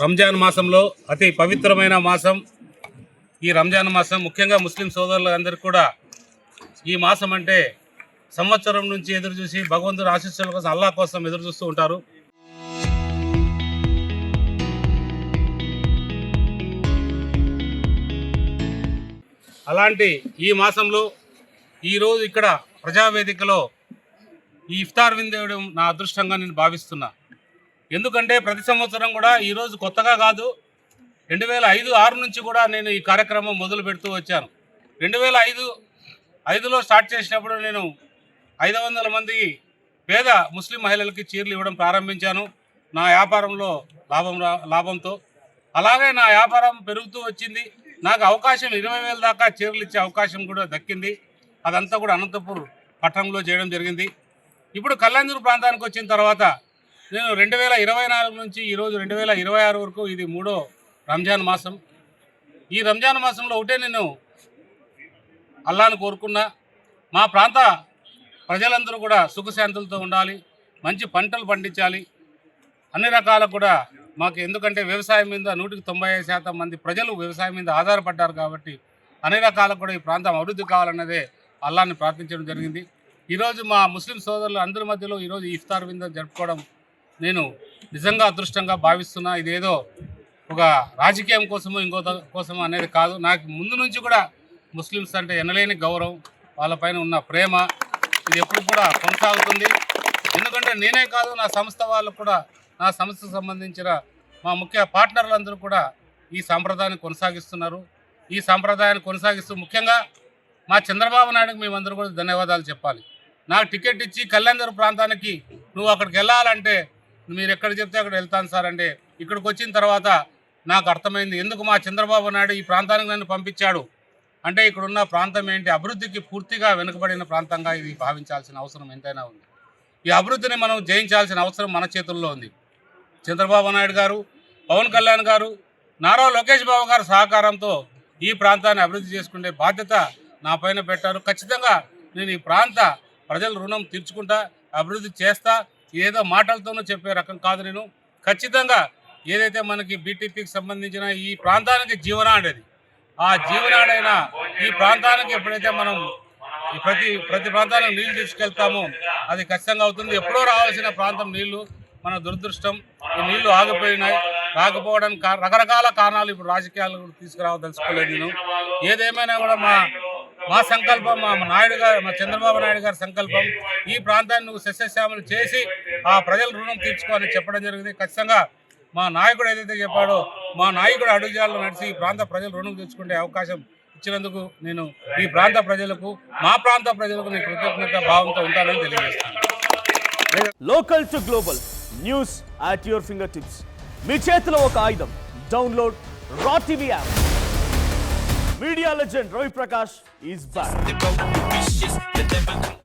రంజాన్ మాసంలో అతి పవిత్రమైన మాసం ఈ రంజాన్ మాసం. ముఖ్యంగా ముస్లిం సోదరులందరికీ కూడా ఈ మాసం అంటే సంవత్సరం నుంచి ఎదురు చూసి భగవంతుడి ఆశీస్సుల కోసం, అల్లాహ్ కోసం ఎదురు చూస్తూ ఉంటారు. అలాంటి ఈ మాసంలో ఈరోజు ఇక్కడ ప్రజావేదికలో ఈ ఇఫ్తార్ విందేయడం నా అదృష్టంగా నేను భావిస్తున్నా. ఎందుకంటే ప్రతి సంవత్సరం కూడా ఈరోజు కొత్తగా కాదు, 2005-6 నుంచి కూడా నేను ఈ కార్యక్రమం మొదలు పెడుతూ వచ్చాను. 2005లో స్టార్ట్ చేసినప్పుడు నేను 500 మంది పేద ముస్లిం మహిళలకి చీరలు ఇవ్వడం ప్రారంభించాను నా వ్యాపారంలో లాభంతో. అలాగే నా వ్యాపారం పెరుగుతూ వచ్చింది. నాకు అవకాశం 20,000 దాకా చీరలు ఇచ్చే అవకాశం కూడా దక్కింది. అదంతా కూడా అనంతపూర్ పట్టణంలో చేయడం జరిగింది. ఇప్పుడు కళ్యాణ్దుర్గ్ ప్రాంతానికి వచ్చిన తర్వాత నేను 2024 నుంచి ఈరోజు 2026 వరకు ఇది 3వ రంజాన్ మాసం. ఈ రంజాన్ మాసంలో ఒకటే నేను అల్లాహ్ను కోరుకున్నా, మా ప్రాంత ప్రజలందరూ కూడా సుఖశాంతులతో ఉండాలి, మంచి పంటలు పండించాలి, అన్ని రకాల కూడా మాకు. ఎందుకంటే వ్యవసాయం మీద 195% మంది ప్రజలు వ్యవసాయం మీద ఆధారపడ్డారు కాబట్టి అన్ని రకాల కూడా ఈ ప్రాంతం అభివృద్ధి కావాలన్నదే అల్లాహ్ని ప్రార్థించడం జరిగింది. ఈరోజు మా ముస్లిం సోదరులు అందరి మధ్యలో ఈరోజు ఇఫ్తార్ విందు జరుపుకోవడం నేను నిజంగా అదృష్టంగా భావిస్తున్నా. ఇదేదో ఒక రాజకీయం కోసమో ఇంకో కోసమో అనేది కాదు. నాకు ముందు నుంచి కూడా ముస్లిమ్స్ అంటే ఎనలేని గౌరవం, వాళ్ళపైన ఉన్న ప్రేమ ఇది ఎప్పుడు కూడా కొనసాగుతుంది. ఎందుకంటే నేనే కాదు, నా సంస్థ వాళ్ళు కూడా, నా సంస్థకు సంబంధించిన మా ముఖ్య పార్ట్నర్లందరూ కూడా ఈ సాంప్రదాయాన్ని కొనసాగిస్తున్నారు. ఈ సాంప్రదాయాన్ని కొనసాగిస్తూ ముఖ్యంగా మా చంద్రబాబు నాయుడుకి మేమందరూ కూడా ధన్యవాదాలు చెప్పాలి. నాకు టికెట్ ఇచ్చి కళ్యాణ్దుర్గ్ ప్రాంతానికి నువ్వు అక్కడికి వెళ్ళాలంటే మీరు ఎక్కడ చెప్తే అక్కడ వెళ్తాను సార్ అంటే, ఇక్కడికి వచ్చిన తర్వాత నాకు అర్థమైంది ఎందుకు మా చంద్రబాబు నాయుడు ఈ ప్రాంతానికి నన్ను పంపించాడు అంటే, ఇక్కడున్న ప్రాంతం ఏంటి, అభివృద్ధికి పూర్తిగా వెనుకబడిన ప్రాంతంగా ఇది భావించాల్సిన అవసరం ఎంతైనా ఉంది. ఈ అభివృద్ధిని మనం జయించాల్సిన అవసరం మన చేతుల్లో ఉంది. చంద్రబాబు నాయుడు గారు, పవన్ కళ్యాణ్ గారు, నారా లోకేష్ బాబు గారు సహకారంతో ఈ ప్రాంతాన్ని అభివృద్ధి చేసుకునే బాధ్యత నా పైన పెట్టారు. ఖచ్చితంగా నేను ఈ ప్రాంత ప్రజల రుణం తీర్చుకుంటా, అభివృద్ధి చేస్తా. ఏదో మాటలతోనూ చెప్పే రకం కాదు నేను. ఖచ్చితంగా ఏదైతే మనకి బీటీపీకి సంబంధించిన ఈ ప్రాంతానికి జీవనాడేది, ఆ జీవనాడైన ఈ ప్రాంతానికి ఎప్పుడైతే మనం ప్రతి ప్రాంతానికి నీళ్లు తీసుకెళ్తామో అది ఖచ్చితంగా అవుతుంది. ఎప్పుడో రావాల్సిన ప్రాంతం నీళ్లు మన దురదృష్టం. ఈ నీళ్లు ఆగిపోయినాయి. రాకపోవడానికి రకరకాల కారణాలు, ఇప్పుడు రాజకీయాలు తీసుకురావదలుచుకోలేదు నేను. ఏదేమైనా కూడా మా సంకల్పం, మా నాయుడు గారు, మా చంద్రబాబు నాయుడు గారి సంకల్పం ఈ ప్రాంతాన్ని నువ్వు సస్యశ్యామలు చేసి ఆ ప్రజల రుణం తీర్చుకోవాలని చెప్పడం జరిగింది. ఖచ్చితంగా మా నాయకుడు ఏదైతే చెప్పాడో, మా నాయకుడు అడుగుజాడలో నడిచి ఈ ప్రాంత ప్రజలు రుణం తీర్చుకునే అవకాశం ఇచ్చినందుకు నేను ఈ ప్రాంత ప్రజలకు, మా ప్రాంత ప్రజలకు నేను కృతజ్ఞత భావంతో ఉంటానని తెలియజేస్తాను. Local to global news at your finger tips. మీ చేతిలో ఒక ఆయుధం. Download raw TV app. Media legend Ravi Prakash is back.